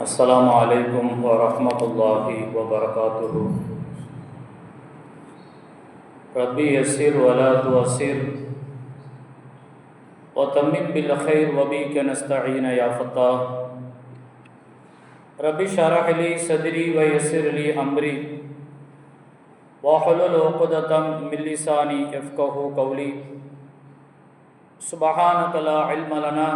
अस्सलामु अलैकुम व रहमतुल्लाहि व बरकातुहू। रब्बी यस्सिर व ला तुअस्सिर व तम्मिम बिल खैर व बिका नस्तईन या फत्ताह। रब्बी शरह ली सदरी व यस्सिर ली अमरी वहलुल उक़दतम मिन लिसानी यफ़क़हू क़ौली। सुब्हानक ला इल्म लना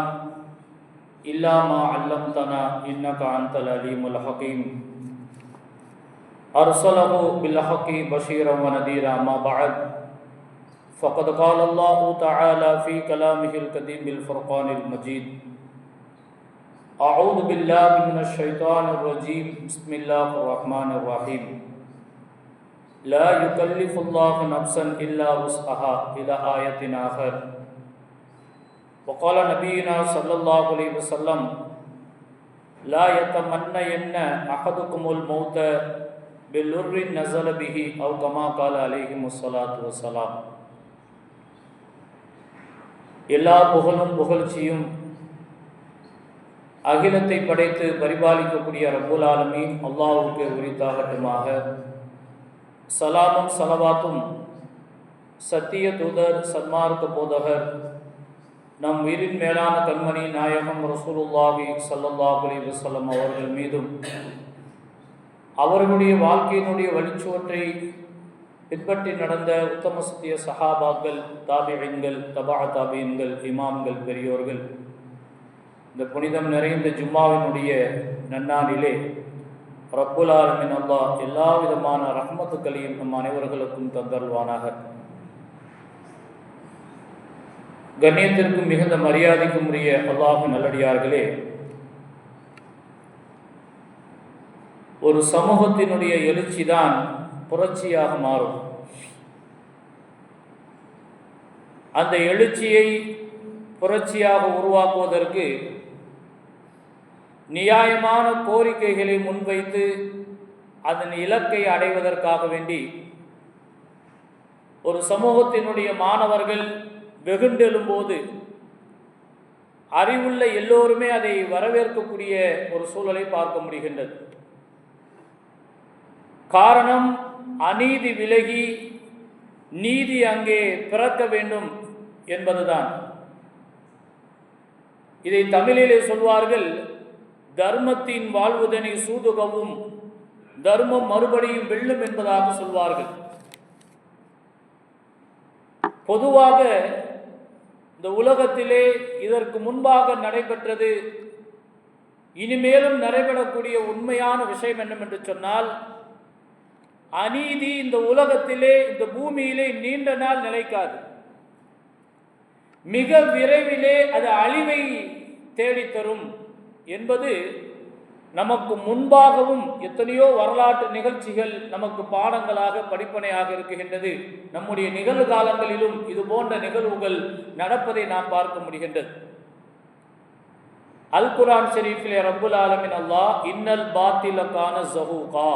इल्ला मा अल्लमतना इन्नका अंतल अलीमुल हकीम। अरसलहु बिल हक़्क़ि बशीरन व नदीरा मा बअद फ़क़द क़ाल अल्लाहु तआला फ़ी कलामिहिल क़दीमिल फ़ुरक़ानिल मजीद। अऊज़ु बिल्लाहि मिनश शैतानिर रजीम। बिस्मिल्लाहिर रहमानिर रहीम। ला युकल्लिफ़ुल्लाहु नफ़्सन इल्ला वुस्अहा इला आयतिन आखिर। वक़ाल नबीना सल्लल्लाहु अलैहि वसल्लम ला यतमन्नयन्न अहदुकुमुल मौत बिलुर्रिन नज़ल बिही औ कमा क़ाल अलैहिमुस्सलातु वस्सलाम। எல்லா புகழும் புகழ்ச்சியும் அகிலத்தை படைத்து பரிபாலிக்கக்கூடிய ரப்புல் ஆலமீன் அல்லாஹ்வுக்கு உரித்தாகட்டுமாக. சலாமும் சலவாத்தும் சத்திய தூதர் சன்மார்க்க போதகர் நம் உயிரின் மேலான கண்மணி நாயகம் ரசூலுல்லாஹி ஸல்லல்லாஹு அலைஹி வஸல்லம் அவர்கள் மீதும் அவர்களுடைய வாழ்க்கையினுடைய வழிச்சுவற்றை பின்பற்றி நடந்த உத்தம சத்திய சஹாபாக்கள், தாபிஈன்கள், தபா தாபிஈன்கள், இமாம்கள், பெரியோர்கள், இந்த புனிதம் நிறைந்த ஜும்மாவினுடைய நன்னாளிலே ரப்புல் ஆலமீன் அல்லாஹ் எல்லா விதமான ரஹ்மத்துக்களையும் நம் அனைவர்களுக்கும் தந்தருள்வானாக. கண்ணியத்திற்கும் மிகுந்த மரியாதைக்கும் உரிய அல்லாஹ்வின் நல்லடியார்களே, ஒரு சமூகத்தினுடைய எழுச்சி தான் புரட்சியாக மாறும். அந்த எழுச்சியை புரட்சியாக உருவாக்குவதற்கு நியாயமான கோரிக்கைகளை முன்வைத்து அதன் இலக்கை அடைவதற்காக வேண்டி ஒரு சமூகத்தினுடைய மாணவர்கள் வெகுண்டெழும்போது அறிவுள்ள எல்லோருமே அதை வரவேற்கக்கூடிய ஒரு சூழலை பார்க்க முடிகின்றது. காரணம், அநீதி விலகி நீதி அங்கே பிறக்க வேண்டும் என்பதுதான். இதை தமிழிலே சொல்வார்கள், தர்மத்தின் வாழ்வுதனை சூதுகவும் தர்மம் மறுபடியும் வெல்லும் என்பதாக சொல்வார்கள். பொதுவாக இந்த உலகத்திலே இதற்கு முன்பாக நடைபெற்றது, இனிமேலும் நடைபெறக்கூடிய உண்மையான விஷயம் என்னவென்று சொன்னால், அநீதி இந்த உலகத்திலே, இந்த பூமியிலே நீண்ட நாள் நிலைக்காது. மிக விரைவிலே அது அழிவை தேடித்தரும் என்பது நமக்கு முன்பாகவும் எத்தனையோ வரலாற்று நிகழ்ச்சிகள் நமக்கு பாடங்களாக படிப்பனையாக இருக்குகின்றது. நம்முடைய நிகழ்காலங்களிலும் இது போன்ற நிகழ்வுகள் நடப்பதை நாம் பார்க்க முடிகின்றது. அல் குர்ஆன் ஷரீஃபிலே ரப்புல் ஆலமீன் அல்லாஹ் இன்னல் பாத்தில கான ஸஹூகா,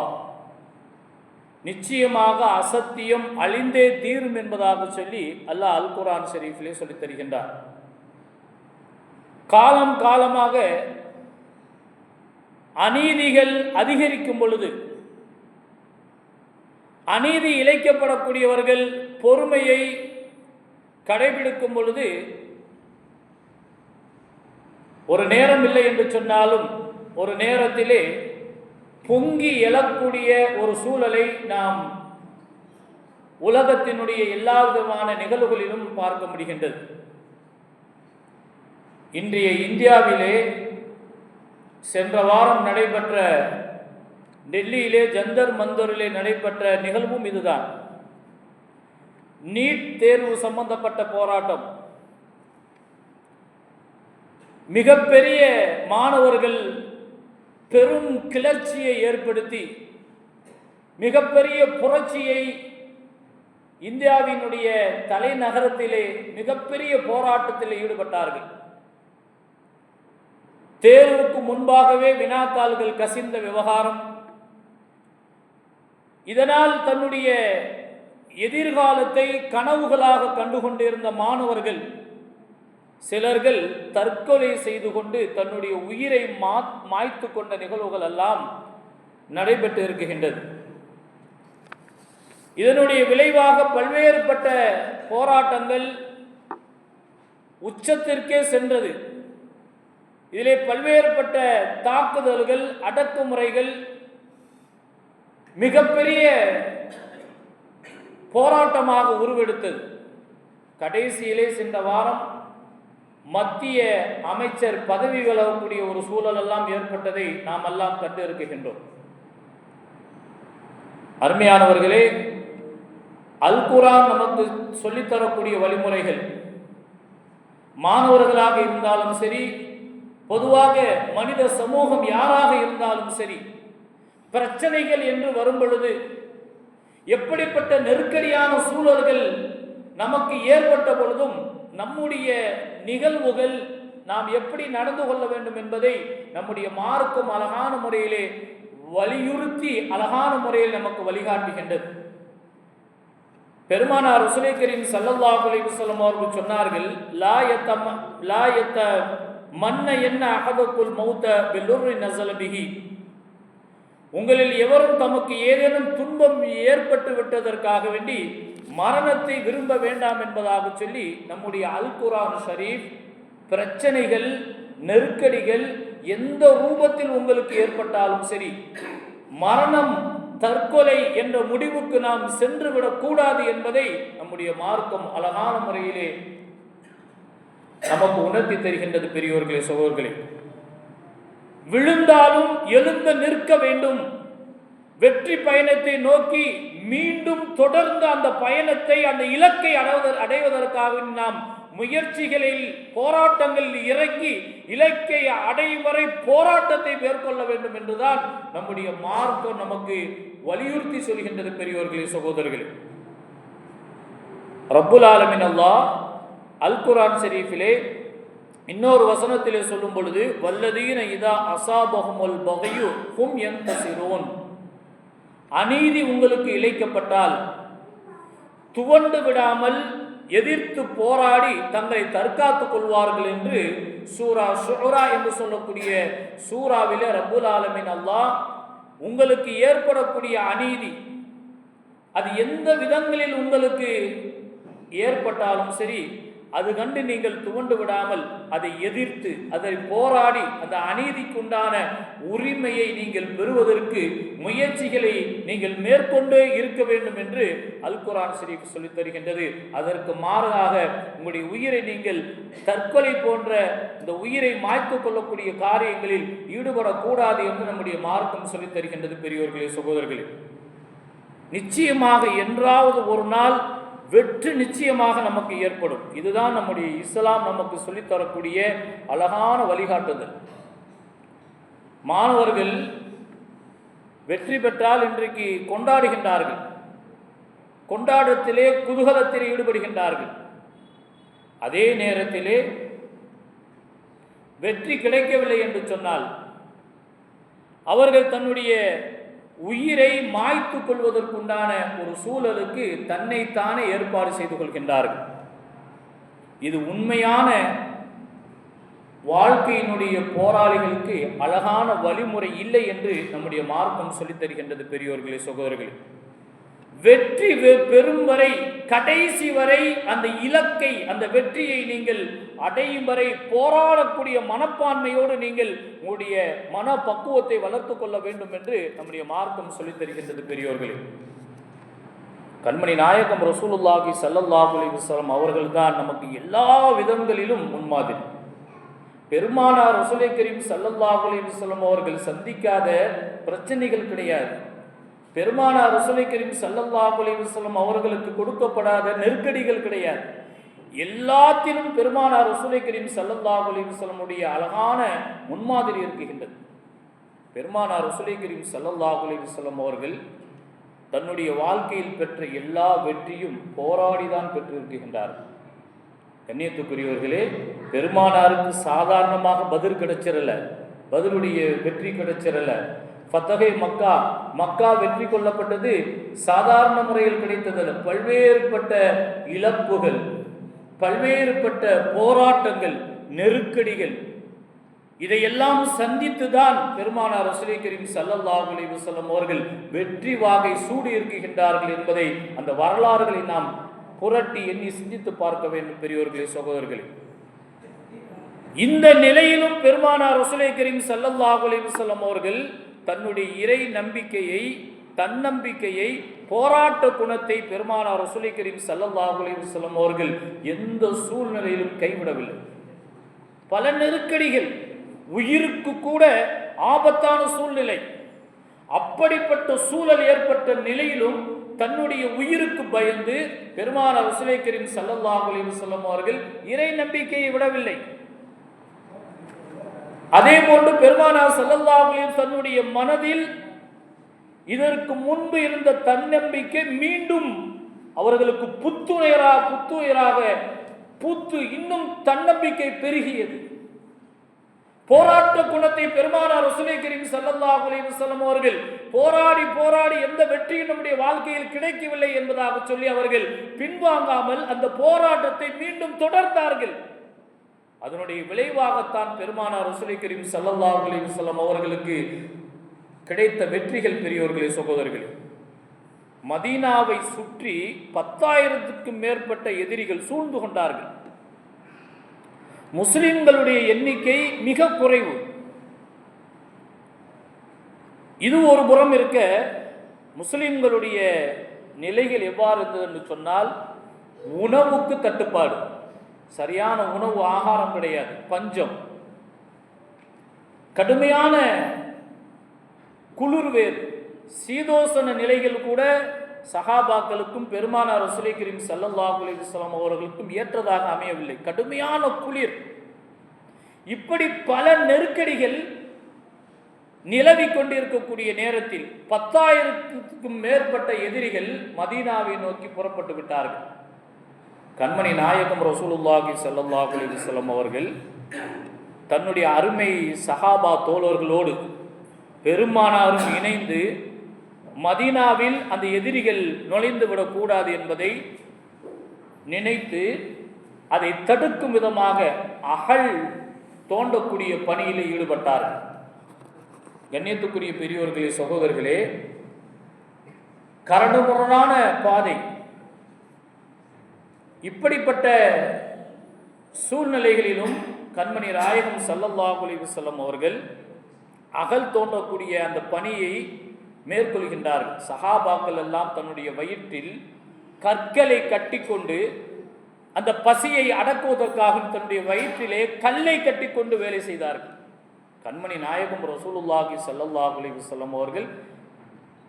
நிச்சயமாக அசத்தியம் அழிந்தே தீரும் என்பதாக சொல்லி அல்லாஹ் அல் குர்ஆன் ஷரீஃபிலே சொல்லித் தருகின்றார். காலம் காலமாக அநீதிகள் அதிகரிக்கும் பொழுது, அநீதி இழைக்கப்படக்கூடியவர்கள் பொறுமையை கடைபிடிக்கும் பொழுது, ஒரு நேரம் இல்லை என்று சொன்னாலும் ஒரு நேரத்திலே பொங்கி எழக்கூடிய ஒரு சூழலை நாம் உலகத்தினுடைய எல்லா விதமான நிகழ்வுகளிலும் பார்க்க முடிகின்றது. இன்றைய இந்தியாவிலே சென்ற வாரம் நடைபெற்ற டெல்லியிலே ஜந்தர் மந்தரிலே நடைபெற்ற நிகழ்வும் இதுதான். நீட் தேர்வு சம்பந்தப்பட்ட போராட்டம், மிகப்பெரிய மாணவர்கள் பெரும் கிளர்ச்சியை ஏற்படுத்தி மிகப்பெரிய புரட்சியை இந்தியாவினுடைய தலைநகரத்திலே மிகப்பெரிய போராட்டத்தில் ஈடுபட்டார்கள். தேர்வுக்கு முன்பாகவே வினாத்தாள்கள் கசிந்த விவகாரம், இதனால் தன்னுடைய எதிர்காலத்தை கனவுகளாக கண்டுகொண்டிருந்த மாணவர்கள் சிலர்கள் தற்கொலை செய்து கொண்டு தன்னுடைய உயிரை மாய்த்து கொண்ட நிகழ்வுகள் எல்லாம் நடைபெற்று இருக்கின்றது. இதனுடைய விளைவாக பல்வேறுபட்ட போராட்டங்கள் உச்சத்திற்கே சென்றது. இதிலே பல்வேறுபட்ட தாக்குதல்கள், அடக்குமுறைகள், மிகப்பெரிய போராட்டமாக உருவெடுத்தது. கடைசியிலே சென்ற வாரம் மத்திய அமைச்சர் பதவி விலகக்கூடிய ஒரு சூழல் எல்லாம் ஏற்பட்டதை நாம் எல்லாம் கண்டு இருக்கின்றோம். அருமையானவர்களே, அல் குர்ஆன் நமக்கு சொல்லித்தரக்கூடிய வழிமுறைகள், மாணவர்களாக இருந்தாலும் சரி, பொதுவாக மனித சமூகம் யாராக இருந்தாலும் சரி, பிரச்சனைகள் என்று வரும் பொழுது, எப்படிப்பட்ட நெருக்கடியான சூழல்கள் நமக்கு ஏற்பட்ட பொழுதும் நம்முடைய நிகழ்வுகள் நாம் எப்படி நடந்து கொள்ள வேண்டும் என்பதை நம்முடைய மார்க்கம் அழகான முறையிலே வலியுறுத்தி அழகான முறையில் நமக்கு வழிகாட்டுகின்றது. பெருமானார் ரசூலே கரீம் ஸல்லல்லாஹு அலைஹி வஸல்லம் அவர்கள் சொன்னார்கள், லா யத மன்ன என்ன அஹதுக்குல் மௌத பில்லுர்ரி நஸல பிஹி. உங்களில் எவரும் தமக்கு ஏதேனும் துன்பம் ஏற்பட்டு விட்டதற்காக வேண்டி மரணத்தை விரும்ப வேண்டாம் என்பதாக சொல்லி நம்முடைய அல் குர்ஆன் ஷரீஃப் பிரச்சனைகள், நெருக்கடிகள் எந்த ரூபத்தில் உங்களுக்கு ஏற்பட்டாலும் சரி, மரணம், தற்கொலை என்ற முடிவுக்கு நாம் சென்று விடக்கூடாது என்பதை நம்முடைய மார்க்கம் அழகான முறையிலே நமக்கு உணர்த்தி தருகின்றது. பெரியோர்களே, சகோதரர்களே, விழுந்தாலும் எழுந்து நிற்க வேண்டும். வெற்றி பயணத்தை நோக்கி மீண்டும் தொடர்ந்து அந்த பயணத்தை, அந்த இலக்கை அடைவதற்காக நாம் முயற்சிகளில், போராட்டங்களில் இறங்கி இலக்கை அடையும் வரை போராட்டத்தை மேற்கொள்ள வேண்டும் என்றுதான் நம்முடைய மார்க்கம் நமக்கு வலியுறுத்தி சொல்கின்றது. பெரியோர்களே, சகோதரர்களே, ரப்புல் ஆலமீன் அல்லாஹ் அல் குர்ஆன் ஷரீஃபிலே இன்னொரு வசனத்திலே சொல்லும் பொழுது, வல்லதீன இதா அஸாபஹுமுல் பக்யு ஹும் யன்தஸிரூன். அநீதி உங்களுக்கு இழைக்கப்பட்டால் துவண்டு விடாமல் எதிர்த்து போராடி தங்களை தற்காத்துக் கொள்வார்கள் என்று சூரா ஷுஆரா என்று சொல்லக்கூடிய சூறாவிலே ரப்புல் ஆலமீன் அல்லாஹ் உங்களுக்கு ஏற்படக்கூடிய அநீதி, அது எந்த விதங்களில் உங்களுக்கு ஏற்பட்டாலும் சரி, அது கண்டு நீங்கள் துவண்டு விடாமல் அதை எதிர்த்து, அதை போராடி அந்த அநீதிக்குண்டான உரிமையை நீங்கள் பெறுவதற்கு முயற்சிகளை நீங்கள் மேற்கொண்டே இருக்க வேண்டும் என்று அல் குர்ஆன் ஷரீஃப் சொல்லித் தருகின்றது. அதற்கு மாறாக உங்களுடைய உயிரை நீங்கள் தற்கொலை போன்ற இந்த உயிரை மாய்த்து கொள்ளக்கூடிய காரியங்களில் ஈடுபடக்கூடாது என்று நம்முடைய மார்க்கம் சொல்லித் தருகின்றது. பெரியோர்களே, சகோதரர்களே, நிச்சயமாக என்றாவது ஒரு நாள் வெற்றி நிச்சயமாக நமக்கு ஏற்படும். இதுதான் நம்முடைய இஸ்லாம் நமக்கு சொல்லித்தரக்கூடிய அழகான வழிகாட்டுதல். மாணவர்கள் வெற்றி பெற்றால் இன்றைக்கு கொண்டாடுகின்றார்கள், கொண்டாட்டத்திலே குதூகலத்திலே ஈடுபடுகின்றார்கள். அதே நேரத்திலே வெற்றி கிடைக்கவில்லை என்று சொன்னால் அவர்கள் தன்னுடைய உயிரை மாய்த்து கொள்வதற்குண்டான ஒரு சூழலுக்கு தன்னைத்தானே ஏற்பாடு செய்து கொள்கின்றார்கள். இது உண்மையான வாழ்க்கையினுடைய போராளிகளுக்கு அழகான வழிமுறை இல்லை என்று நம்முடைய மார்க்கம் சொல்லித் தருகின்றது. பெரியோர்களே, சகோதரர்களே, வெற்றி பெறும் வரை, கடைசி வரை அந்த இலக்கை, அந்த வெற்றியை நீங்கள் அடையும் வரை போராடக்கூடிய மனப்பான்மையோடு நீங்கள் உங்களுடைய மன பக்குவத்தை வளர்த்து கொள்ள வேண்டும் என்று நம்முடைய மார்க்கம் சொல்லித் தருகின்றது. பெரியோர்களே, கண்மணி நாயகம் ரசூலுல்லாஹி ஸல்லல்லாஹு அலைஹி வஸல்லம் அவர்கள்தான் நமக்கு எல்லா விதங்களிலும் முன்மாதிரி. பெருமானார் ரசூலே கரீம் ஸல்லல்லாஹு அலைஹி வஸல்லம் அவர்கள் சந்திக்காத பிரச்சனைகள் கிடையாது. பெருமானார் ரசூலே கரீம் ஸல்லல்லாஹு அலைஹி வஸல்லம் அவர்களுக்கு கொடுக்கப்படாத நெருக்கடிகள் கிடையாது. எல்லாத்திலும் பெருமானார் ரசூலே கரீம் ஸல்லல்லாஹு அலைஹி வஸல்லமுடைய அழகான முன்மாதிரி இருக்கின்றது. பெருமானார் ரசூலே கரீம் ஸல்லல்லாஹு அலைஹி வஸல்லம் அவர்கள் தன்னுடைய வாழ்க்கையில் பெற்ற எல்லா வெற்றியும் போராடிதான் பெற்றிருக்கின்றார்கள். கண்ணியத்துக்குரியவர்களே, பெருமானாருக்கு சாதாரணமாக பதில் கிடைச்சிடல, பதிலுடைய வெற்றி கிடைச்சிடல. ஃபத்தஹே மக்கா, மக்கா வெற்றி கொள்ளப்பட்டது சாதாரண முறையில் கிடைத்ததில்லை. பல்வேறுபட்ட இழப்புகள், பல்வேறுபட்ட போராட்டங்கள், நெருக்கடிகள், இதையெல்லாம் சந்தித்துதான் பெருமானார் ரசூலுல்லாஹி கரீம் ஸல்லல்லாஹு அலைஹி வஸல்லம் அவர்கள் வெற்றி வாகை சூடி இருக்குகின்றார்கள் என்பதை அந்த வரலாறுகளை நாம் புரட்டி எண்ணி சிந்தித்து பார்க்க வேண்டும். பெரியோர்களே, சகோதரர்களே, இந்த நிலையிலும் பெருமானார் ரசூலுல்லாஹி கரீம் ஸல்லல்லாஹு அலைஹி வஸல்லம் அவர்கள் தன்னுடைய இறை நம்பிக்கையை, தன்னம்பிக்கையை, போராட்ட குணத்தை பெருமானார் ரசூலுல்லாஹி கரீம் ஸல்லல்லாஹு அலைஹி வஸல்லம் அவர்கள் எந்த சூழ்நிலையிலும் கைவிடவில்லை. பல நெருக்கடிகள், உயிருக்கு கூட ஆபத்தான சூழ்நிலை, அப்படிப்பட்ட சூழல் ஏற்பட்ட நிலையிலும் தன்னுடைய உயிருக்கு பயந்து பெருமானார் ரசூலுல்லாஹி கரீம் ஸல்லல்லாஹு அலைஹி வஸல்லம் அவர்கள் இறை நம்பிக்கையை விடவில்லை. அதே போன்று பெருமானார் ஸல்லல்லாஹு அலைஹி வஸல்லம் தன்னுடைய மனதில் இதற்கு முன்பு இருந்த தன்னம்பிக்கை மீண்டும் அவர்களுக்கு புத்துயிராக பூத்து இன்னும் தன்னம்பிக்கை பெருகியது. போராட்ட குணத்தை பெருமானார் ரசூலுல்லாஹி கரீம் ஸல்லல்லாஹு அலைஹி வஸல்லம் அவர்கள் போராடி எந்த வெற்றியும் நம்முடைய வாழ்க்கையில் கிடைக்கவில்லை என்பதாக சொல்லி அவர்கள் பின்வாங்காமல் அந்த போராட்டத்தை மீண்டும் தொடர்ந்தார்கள். அதனுடைய விளைவாகத்தான் பெருமானார் ரசூலுல்லாஹி கரீம் ஸல்லல்லாஹு அலைஹி வஸல்லம் அவர்களுக்கு கிடைத்த வெற்றிகள். பெரியோர்களே, சகோதரர்களே, மதீனாவை சுற்றி 10,000க்கும் மேற்பட்ட எதிரிகள் சூழ்ந்து கொண்டார்கள். முஸ்லிம்களுடைய எண்ணிக்கை மிக குறைவு. இது ஒரு புறம் இருக்க, முஸ்லிம்களுடைய நிலைகள் எவ்வாறு இருந்தது என்று சொன்னால், உணவுக்கு தட்டுப்பாடு, சரியான உணவு ஆகாரம் கிடையாது, பஞ்சம், கடுமையான குளிர் வேறு, சீதோசன நிலைகள் கூட சஹாபாக்களுக்கும் பெருமானார் ரசூலுல்லாஹி கரீம் ஸல்லல்லாஹு அலைஹி வஸல்லம் அவர்களுக்கும் ஏற்றதாக அமையவில்லை. கடுமையான குளிர், இப்படி பல நெருக்கடிகள் நிலவி கொண்டிருக்கக்கூடிய நேரத்தில் 10,000க்கும் மேற்பட்ட எதிரிகள் மதீனாவை நோக்கி புறப்பட்டு விட்டார்கள். கண்மணி நாயகம் ரசூலுல்லாஹி ஸல்லல்லாஹு அலைஹி வஸல்லம் அவர்கள் தன்னுடைய அருமை சஹாபா தோழர்களோடு பெருமானாரும் இணைந்து மதீனாவில் அந்த எதிரிகள் நுழைந்து விடக்கூடாது என்பதை நினைத்து அதை தடுக்கும் விதமாக அகழ் தோண்டக்கூடிய பணியிலே ஈடுபட்டார்கள். கண்ணியத்துக்குரிய பெரியோர்களே, சகோதரர்களே, கரடுமுரடான பாதை, இப்படிப்பட்ட சூழ்நிலைகளிலும் கண்மணி நாயகம் ஸல்லல்லாஹு அலைஹி வஸல்லம் அவர்கள் அகல் தோண்டக்கூடிய அந்த பணியை மேற்கொள்கின்றார்கள். சஹாபாக்கள் எல்லாம் தன்னுடைய வயிற்றில் கற்களை கட்டிக்கொண்டு அந்த பசியை அடக்குவதற்காக தன்னுடைய வயிற்றிலே கல்லை கட்டிக்கொண்டு வேலை செய்தார்கள். கண்மணி நாயகம் ரசூலுல்லாஹி ஸல்லல்லாஹு அலைஹி வஸல்லம் அவர்கள்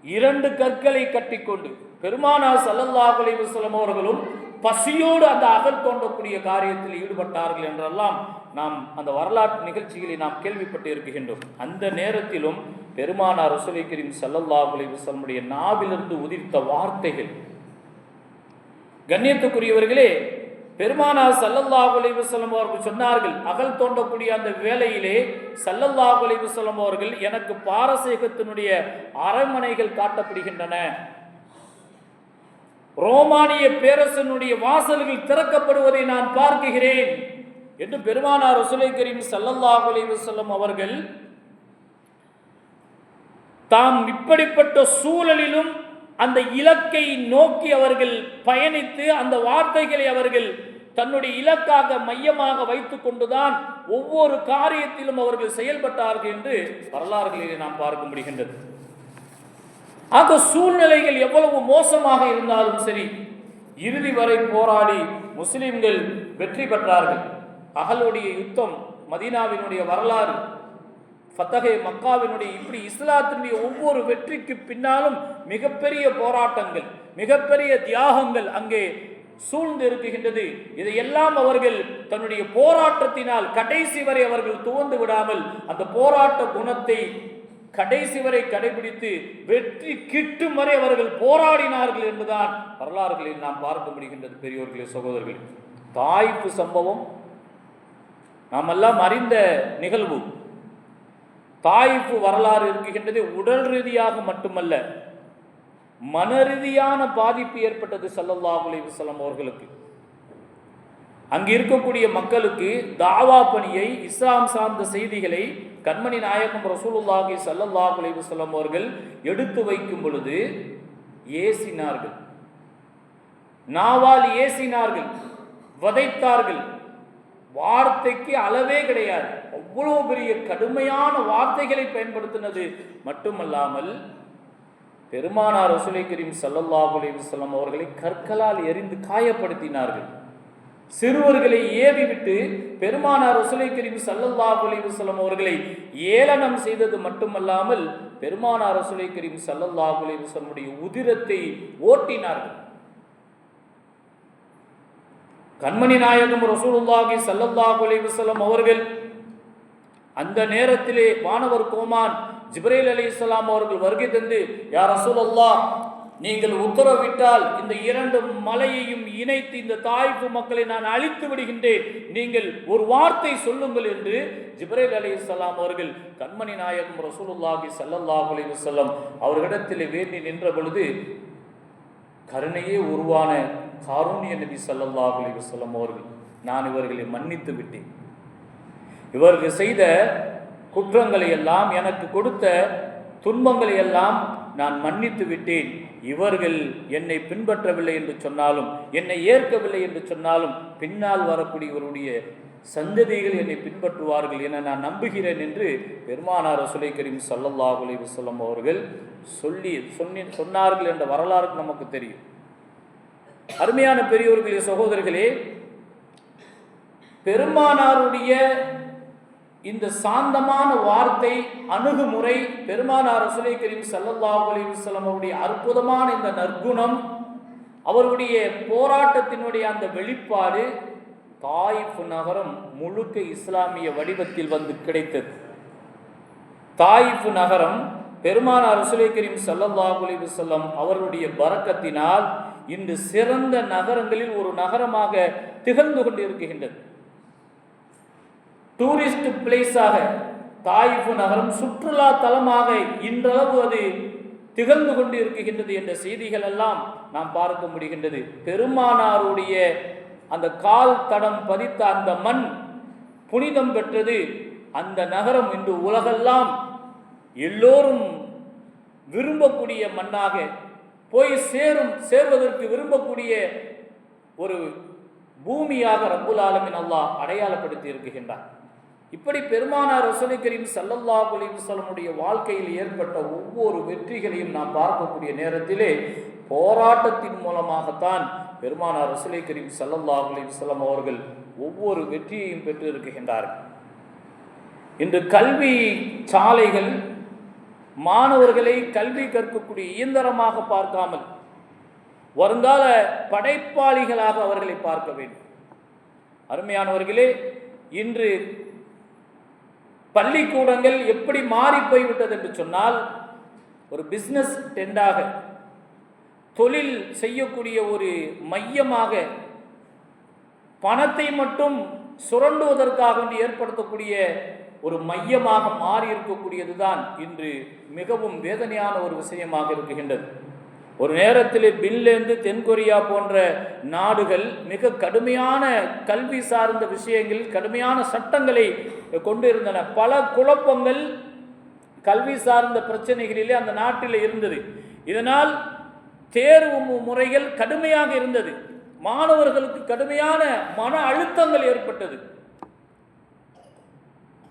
2 கற்களை கட்டிக்கொண்டு பெருமானார் ஸல்லல்லாஹு அலைஹி வஸல்லம் அவர்களும் பசியோடு அந்த அகல் தோண்டக்கூடிய காரியத்தில் ஈடுபட்டார்கள் என்றெல்லாம் நாம் அந்த வரலாற்று நிகழ்ச்சிகளை நாம் கேள்விப்பட்டு இருக்கின்றோம். அந்த நேரத்திலும் பெருமானார் ரசூலுல்லாஹி கரீம் ஸல்லல்லாஹு அலைஹி வஸல்லம் நாவிலிருந்து உதிர்த்த வார்த்தைகள், கண்ணியத்துக்குரியவர்களே, பெருமானார் ஸல்லல்லாஹு அலைஹி வஸல்லம் அவர்கள் சொன்னார்கள், அகல் தோண்டக்கூடிய அந்த வேளையிலே ஸல்லல்லாஹு அலைஹி வஸல்லம் அவர்கள், எனக்கு பாரசீகத்தினுடைய அரண்மனைகள் காட்டப்படுகின்றன, ரோமானிய பேரரசனுடைய வாசல்கள் திறக்கப்படுவதை நான் பார்க்கிறேன் என்று பெருமானார் ரசூலுல்லாஹி கரீம் ஸல்லல்லாஹு அலைஹி வஸல்லம் அவர்கள் தாம் இப்படிப்பட்ட சூழலிலும் அந்த இலக்கை நோக்கி அவர்கள் பயணித்து அந்த வார்த்தைகளை அவர்கள் தன்னுடைய இலக்காக மையமாக வைத்துக் கொண்டுதான் ஒவ்வொரு காரியத்திலும் அவர்கள் செயல்பட்டார்கள் என்று வரலாறுகளிலே நாம் பார்க்க முடிகின்றது. ஆக சூழ்நிலைகள் எவ்வளவு மோசமாக இருந்தாலும் சரி, இறுதி வரை போராடி முஸ்லிம்கள் வெற்றி பெற்றார்கள். அகலுடைய யுத்தம், மதீனாவினுடைய வரலாறு, ஃபத்தஹே மக்காவினுடைய, இப்படி இஸ்லாத்தினுடைய ஒவ்வொரு வெற்றிக்கு பின்னாலும் மிகப்பெரிய போராட்டங்கள், மிகப்பெரிய தியாகங்கள் அங்கே சூழ்ந்து இருக்குகின்றது. இதையெல்லாம் அவர்கள் தன்னுடைய போராட்டத்தினால் கடைசி வரை அவர்கள் துவந்து விடாமல் அந்த போராட்ட குணத்தை கடைசி வரை கடைபிடித்து வெற்றி கிட்டும் வரை அவர்கள் போராடினார்கள் என்றுதான் வரலாறுகளில் நாம் பார்க்க முடிகின்றது. பெரியோர்களே, சகோதரர்களே, தாயிஃப் சம்பவம் நாம் எல்லாம் அறிந்த நிகழ்வு. தாயிஃப் வரலாறு இருக்குகின்றது. உடல் ரீதியாக மட்டுமல்ல, மன ரீதியான பாதிப்பு ஏற்பட்டது ஸல்லல்லாஹு அலைஹி வஸல்லம் அவர்களுக்கு. அங்கு இருக்கக்கூடிய மக்களுக்கு தாவா பணியை, இஸ்லாம் சார்ந்த செய்திகளை கண்மணி நாயகம் ரசூலுல்லாஹி ஸல்லல்லாஹு அலைஹி வஸல்லம் அவர்கள் எடுத்து வைக்கும் பொழுது ஏசினார்கள், நாவால் ஏசினார்கள், வதைத்தார்கள். வார்த்தைக்கு அளவே கிடையாது. அவ்வளவு பெரிய கடுமையான வார்த்தைகளை பயன்படுத்தினது மட்டுமல்லாமல் பெருமானார் ரசூலை கரீம் ஸல்லல்லாஹு அலைஹி வஸல்லம் அவர்களை கற்களால் எறிந்து காயப்படுத்தினார்கள். சிறுவர்களை ஏவி விட்டு பெருமானார் ரசூலை கரீம் ஸல்லல்லாஹு அலைஹி வஸல்லம் அவர்களை ஏளனம் செய்தது மட்டுமல்லாமல் பெருமானார் ரசூலை கரீம் ஸல்லல்லாஹு அலைஹி வஸல்லம் உதிரத்தை ஓட்டினார்கள். கண்மணி நாயகம் ரசூலுல்லாஹி ஸல்லல்லாஹு அலைஹி வஸல்லம் அவர்கள் அந்த நேரத்திலே வானவர் கோமான் ஜிப்ரீல் அலைஹிஸ்ஸலாம் அவர்கள் வருகை தந்து, யா ரசூலல்லாஹ், நீங்கள் உத்தரவிட்டால் இந்த 2 மலையையும் இணைத்து இந்த தாயிஃப் மக்களை நான் அழித்து விடுகின்றேன், நீங்கள் ஒரு வார்த்தை சொல்லுங்கள் என்று ஜிப்ரீல் அலைஹிஸ்ஸலாம் அவர்கள் கண்மணி நாயகம் ரசூலுல்லாஹி ஸல்லல்லாஹு அலைஹி வஸல்லம் அவர்களிடத்திலே வேண்டி நின்ற பொழுது கருணையே உருவான காரூணிய நபி ஸல்லல்லாஹு அலைஹி வஸல்லம் அவர்கள், நான் இவர்களை மன்னித்து விட்டேன், இவர்கள் செய்த குற்றங்களை எல்லாம், எனக்கு கொடுத்த துன்பங்களை எல்லாம் நான் மன்னித்து விட்டேன். இவர்கள் என்னை பின்பற்றவில்லை என்று சொன்னாலும், என்னை ஏற்கவில்லை என்று சொன்னாலும், பின்னால் வரக்கூடியவருடைய சந்ததிகள் என்னை பின்பற்றுவார்கள் என நான் நம்புகிறேன் என்று பெருமானார் ரசூலை கரீம் ஸல்லல்லாஹு அலைஹி வஸல்லம் அவர்கள் சொன்னார்கள் என்ற வரலாறு நமக்கு தெரியும். அருமையான பெரியோர்களே, சகோதரர்களே, பெருமானாருடைய இந்த சாந்தமான வார்த்தை, அணுகுமுறை, பெருமானார் ரசூலை கரீம் ஸல்லல்லாஹு அலைஹி வஸல்லம் அவருடைய அற்புதமான இந்த நற்குணம், அவருடைய போராட்டத்தினுடைய அந்த வெளிப்பாடு தாயிஃப் நகரம் முழுக்க இஸ்லாமிய வடிவத்தில் வந்து கிடைத்தது. தாயிஃப் நகரம் பெருமானார் ரசூலை கரீம் ஸல்லல்லாஹு அலைஹி வஸல்லம் அவருடைய பரக்கத்தினால் இன்று சிறந்த நகரங்களில் ஒரு நகரமாக திகழ்ந்து கொண்டிருக்கின்றது. டூரிஸ்ட் பிளேஸாக தாயிஃப் நகரம் சுற்றுலா தலமாக இன்றளவு அது திகழ்ந்து கொண்டு இருக்கின்றது என்ற செய்திகள் எல்லாம் நாம் பார்க்க முடிகின்றது. பெருமானாருடைய அந்த கால் தடம் பதித்த அந்த மண் புனிதம் பெற்றது. அந்த நகரம் இன்று உலகெல்லாம் எல்லோரும் விரும்பக்கூடிய மண்ணாக போய் சேர்வதற்கு விரும்பக்கூடிய ஒரு பூமியாக ரப்புல் ஆலமீன் அல்லாஹ் அடையாளப்படுத்தி இருக்கின்றார். இப்படி பெருமானார் ரசூலை கரீம் ஸல்லல்லாஹு அலைஹி வஸல்லமுடைய வாழ்க்கையில் ஏற்பட்ட ஒவ்வொரு வெற்றிகளையும் நாம் பார்க்கக்கூடிய நேரத்திலே போராட்டத்தின் மூலமாகத்தான் பெருமானார் ரசூலை கரீம் ஸல்லல்லாஹு அலைஹி வஸல்லம் அவர்கள் ஒவ்வொரு வெற்றியையும் பெற்று இருக்கின்றார்கள். இன்று கல்வி சாலைகள் மாணவர்களை கல்வி கற்கக்கூடிய இயந்திரமாக பார்க்காமல் வருங்கால படைப்பாளிகளாக அவர்களை பார்க்க வேண்டும். அருமையானவர்களே, இன்று பள்ளிக்கூடங்கள் எப்படி மாறி போய்விட்டது என்று சொன்னால், ஒரு பிஸ்னஸ் டெண்டாக, தொழில் செய்யக்கூடிய ஒரு மையமாக, பணத்தை மட்டும் சுரண்டுவதற்காக ஏற்படுத்தக்கூடிய ஒரு மையமாக மாறி இருக்கக்கூடியது தான் இன்று மிகவும் வேதனையான ஒரு விஷயமாக இருக்கின்றது. ஒரு நேரத்தில் பின்லேந்து தென்கொரியா போன்ற நாடுகள் மிக கடுமையான கல்வி சார்ந்த விஷயங்கள், கடுமையான சட்டங்களை கொண்டிருந்தன. பல குழப்பங்கள் கல்வி சார்ந்த பிரச்சனைகளிலே அந்த நாட்டில் இருந்தது. இதனால் தேர்வு முறைகள் கடுமையாக இருந்தது. மாணவர்களுக்கு கடுமையான மன அழுத்தங்கள் ஏற்பட்டது.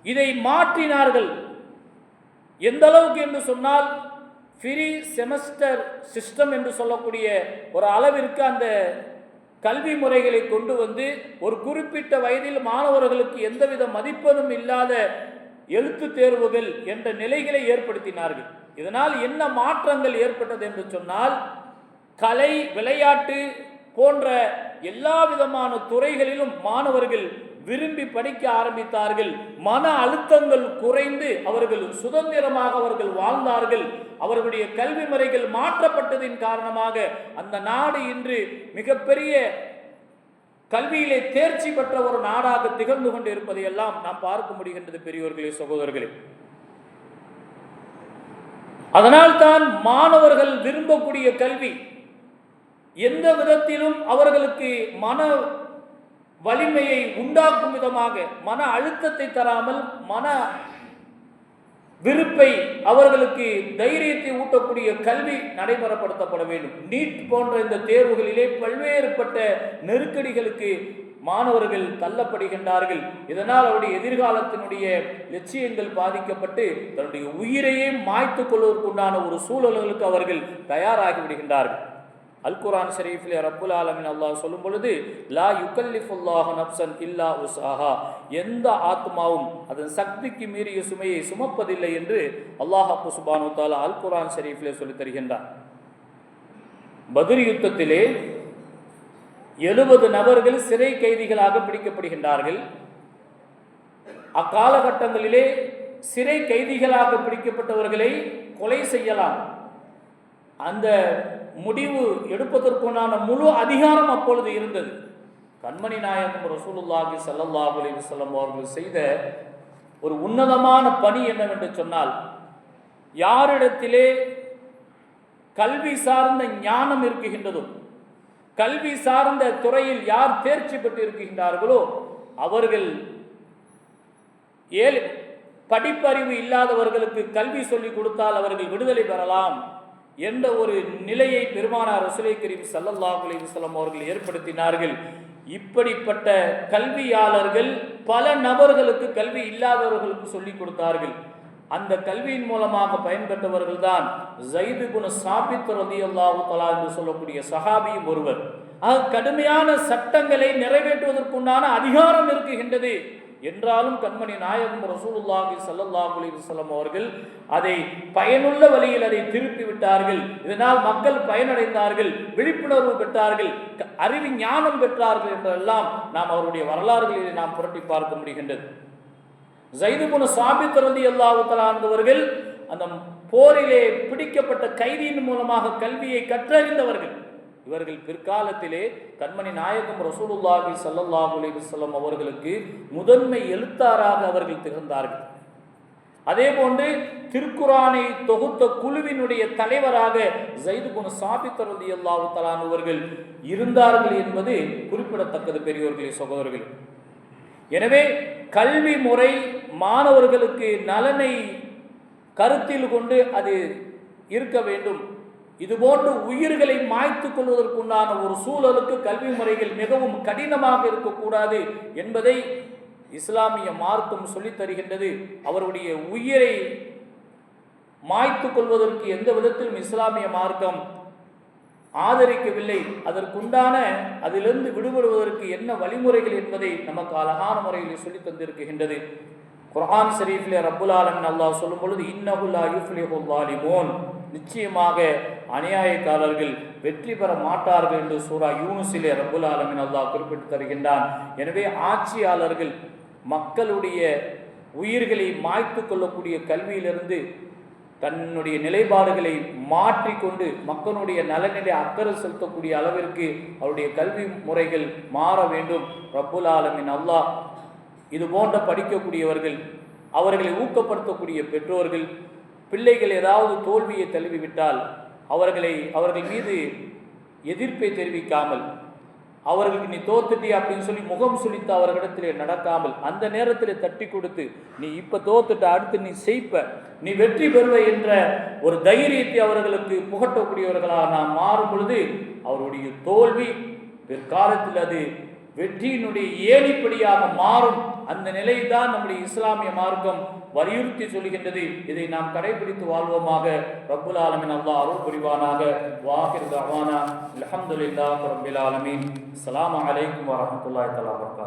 இதை மாற்றினார்கள். எந்த அளவுக்கு என்று சொன்னால், ஃப்ரீ செமஸ்டர் சிஸ்டம் என்று சொல்லக்கூடிய ஒரு அளவிற்கு அந்த கல்வி முறைகளை கொண்டு வந்து ஒரு குறிப்பிட்ட வயதில் மாணவர்களுக்கு எந்தவித மதிப்பெண்ணும் இல்லாத எழுத்து தேர்வுகள் என்ற நிலைகளை ஏற்படுத்தினார்கள். இதனால் என்ன மாற்றங்கள் ஏற்பட்டது என்று சொன்னால், கலை, விளையாட்டு போன்ற எல்லா விதமான துறைகளிலும் மாணவர்கள் விரும்பி படிக்க ஆரம்பித்தார்கள். மன அழுத்தங்கள் குறைந்து அவர்கள் சுதந்திரமாக அவர்கள் வாழ்ந்தார்கள். அவர்களுடைய கல்வி முறைகள் மாற்றப்பட்டதின் காரணமாக அந்த நாடு இன்று மிகப்பெரிய கல்வியிலே தேர்ச்சி பெற்ற ஒரு நாடாக திகழ்ந்து கொண்டு இருப்பதை எல்லாம் நாம் பார்க்க முடிகின்றது. பெரியோர்களே, சகோதரர்களே, அதனால் தான் மாணவர்கள் விரும்பக்கூடிய கல்வி எந்த விதத்திலும் அவர்களுக்கு மன வலிமையை உண்டாக்கும் விதமாக, மன அழுத்தத்தை தராமல் மன விருப்பை, அவர்களுக்கு தைரியத்தை ஊட்டக்கூடிய கல்வி நடைமுறைப்படுத்தப்பட வேண்டும். நீட் போன்ற இந்த தேர்வுகளிலே பல்வேறுபட்ட நெருக்கடிகளுக்கு மாணவர்கள் தள்ளப்படுகின்றார்கள். இதனால் அவருடைய எதிர்காலத்தினுடைய லட்சியங்கள் பாதிக்கப்பட்டு தன்னுடைய உயிரையே மாய்த்து கொள்வதற்குண்டான ஒரு சூழல்களுக்கு அவர்கள் தயாராகி விடுகின்றார்கள். அல் குர்ஆன் ஷரீஃபிலே ரப்புல் ஆலமீன் அல்லாஹ் சொல்லும் பொழுது, லா யுகல்லிஃபுல்லாஹு நஃப்ஸன் இல்லா உஸ்ஆஹா, எந்த ஆத்மாவும் அதன் சக்திக்கு மீறிய சுமையை சுமப்பதில்லை என்று அல்லாஹ் சுப்ஹானஹு வ தஆலா அல் குர்ஆன் ஷரீஃபிலே சொல்லித் தருகின்றார். பத்ர் யுத்தத்திலே 70 நபர்கள் சிறை கைதிகளாக பிடிக்கப்படுகின்றார்கள். அக்காலகட்டங்களிலே சிறை கைதிகளாக பிடிக்கப்பட்டவர்களை கொலை செய்யலாம், அந்த முடிவு எடுப்பதற்குண்டான முழு அதிகாரம் அப்பொழுது இருந்தது. கண்மணி நாயகம் ரசூலுல்லாஹி ஸல்லல்லாஹு அலைஹி வஸல்லம் அவர்கள் செய்த ஒரு உன்னதமான பணி என்னவென்று சொன்னால், யாரிடத்திலே கல்வி சார்ந்த ஞானம் இருக்குகின்றதோ, கல்வி சார்ந்த துறையில் யார் தேர்ச்சி பெற்று இருக்கின்றார்களோ அவர்கள் படிப்பறிவு இல்லாதவர்களுக்கு கல்வி சொல்லிக் கொடுத்தால் அவர்கள் விடுதலை பெறலாம் என்ற ஒரு நிலையை பெருமானார் ரசூலை கரீம் ஸல்லல்லாஹு அலைஹி வஸல்லம் அவர்கள் ஏற்படுத்தினார்கள். இப்படிப்பட்ட கல்வியாளர்கள் பல நபர்களுக்கு கல்வி இல்லாதவர்களுக்கு சொல்லிக் கொடுத்தார்கள். அந்த கல்வியின் மூலமாக பயன்பெற்றவர்கள் தான் ஸைத் இப்னு ஸாபித் ரலியல்லாஹு தஆலா என்று சொல்லக்கூடிய சஹாபியும் ஒருவர். கடுமையான சட்டங்களை நிறைவேற்றுவதற்குண்டான அதிகாரம் இருக்குகின்றது என்றாலும் கண்மணி நாயகம் ரசூலுல்லாஹி ஸல்லல்லாஹு அலைஹி வஸல்லம் அவர்கள் அதை பயனுள்ள வழியில் அதை திருப்பி விட்டார்கள். இதனால் மக்கள் பயனடைந்தார்கள், விழிப்புணர்வு பெற்றார்கள், அறிவு ஞானம் பெற்றார்கள் என்றெல்லாம் நாம் அவருடைய வரலாறுகளிலே நாம் புரட்டி பார்க்க முடிகின்றது. ஸைத் இப்னு ஸாபித் ரலியல்லாஹு தஆலா என்பவர்கள் அந்த போரிலே பிடிக்கப்பட்ட கைதியின் மூலமாக கல்வியை கற்றறிந்தவர்கள். இவர்கள் பிற்காலத்திலே கண்மணி நாயகம் ரசூலுல்லாஹி ஸல்லல்லாஹு அலைஹி வஸல்லம் அவர்களுக்கு முதன்மை எழுத்தாராக அவர்கள் திகழ்ந்தார்கள். அதே போன்று திருக்குரானை தொகுத்த குழுவினுடைய தலைவராக ஸைத் இப்னு ஸாபித் ரலியல்லாஹு தஆலா அவர்கள் இருந்தார்கள் என்பது குறிப்பிடத்தக்கது பெரியோர்களே, சகோதரர்களே. எனவே கல்வி முறை மாணவர்களுக்கு நலனை கருத்தில் கொண்டு அது இருக்க வேண்டும். இதுபோன்று உயிர்களை மாய்த்து கொள்வதற்குண்டான ஒரு சூழலுக்கு கல்வி முறைகள் மிகவும் கடினமாக இருக்கக்கூடாது என்பதை இஸ்லாமிய மார்க்கம் சொல்லித் தருகின்றது. அவருடைய உயிரை மாய்த்து கொள்வதற்கு எந்த விதத்திலும் இஸ்லாமிய மார்க்கம் ஆதரிக்கவில்லை. அதற்குண்டான அதிலிருந்து விடுபடுவதற்கு என்ன வழிமுறைகள் என்பதை நமக்கு அழகான முறையில் சொல்லி தந்திருக்கின்றது. குர்ஆன் ஷரீஃபிலே ரப்புல் ஆலமீன் அல்லாஹ் சொல்லும் பொழுது, இன்னஹு லா யுஃப்லிஹுல் ஸாலிமூன், நிச்சயமாக அநியாயக்காரர்கள் வெற்றி பெற மாட்டார்கள் என்று சூரா யூனுஸிலே ரப்புல் ஆலமீன் அல்லாஹ் குறிப்பிட்டு தருகின்றான். எனவே ஆட்சியாளர்கள் மக்களுடைய உயிர்களை மாய்த்து கொள்ளக்கூடிய கல்வியிலிருந்து தன்னுடைய நிலைப்பாடுகளை மாற்றிக்கொண்டு மக்களுடைய நலனிலே அக்கறை செலுத்தக்கூடிய அளவிற்கு அவருடைய கல்வி முறைகள் மாற வேண்டும். ரப்புல் ஆலமீன் அல்லாஹ் இது போன்ற படிக்கக்கூடியவர்கள், அவர்களை ஊக்கப்படுத்தக்கூடிய பெற்றோர்கள், பிள்ளைகள் ஏதாவது தோல்வியை தழுவிவிட்டால் அவர்கள் மீது எதிர்ப்பை தெரிவிக்காமல், அவர்களுக்கு நீ தோத்துட்டி அப்படின்னு சொல்லி முகம் சுளித்து அவர்களிடத்திலே நடக்காமல், அந்த நேரத்தில் தட்டி கொடுத்து நீ இப்போ தோத்துட்ட, அடுத்து நீ செய்ப்ப, நீ வெற்றி பெறுவ என்ற ஒரு தைரியத்தை அவர்களுக்கு புகட்டக்கூடியவர்களாக நாம் மாறும் பொழுது அவருடைய தோல்வி பிற்காலத்தில் அது வெற்றியினுடைய ஏணிப்படியாக மாறும். அந்த நிலைதான் நம்முடைய இஸ்லாமிய மார்க்கம் வலியுறுத்தி சொல்கின்றது. இதை நாம் கடைபிடித்து வாழ்வோமாக. ரப்புல் ஆலமீன் அல்லாஹ் அருள் புரிவானாக. வாஹிர் தஅவானா அல்ஹம்துலில்லாஹி ரப்பில் ஆலமீன். அஸ்ஸலாமு அலைக்கும் வரஹ்மத்துல்லாஹி தஆலா வபரகாத்துஹு.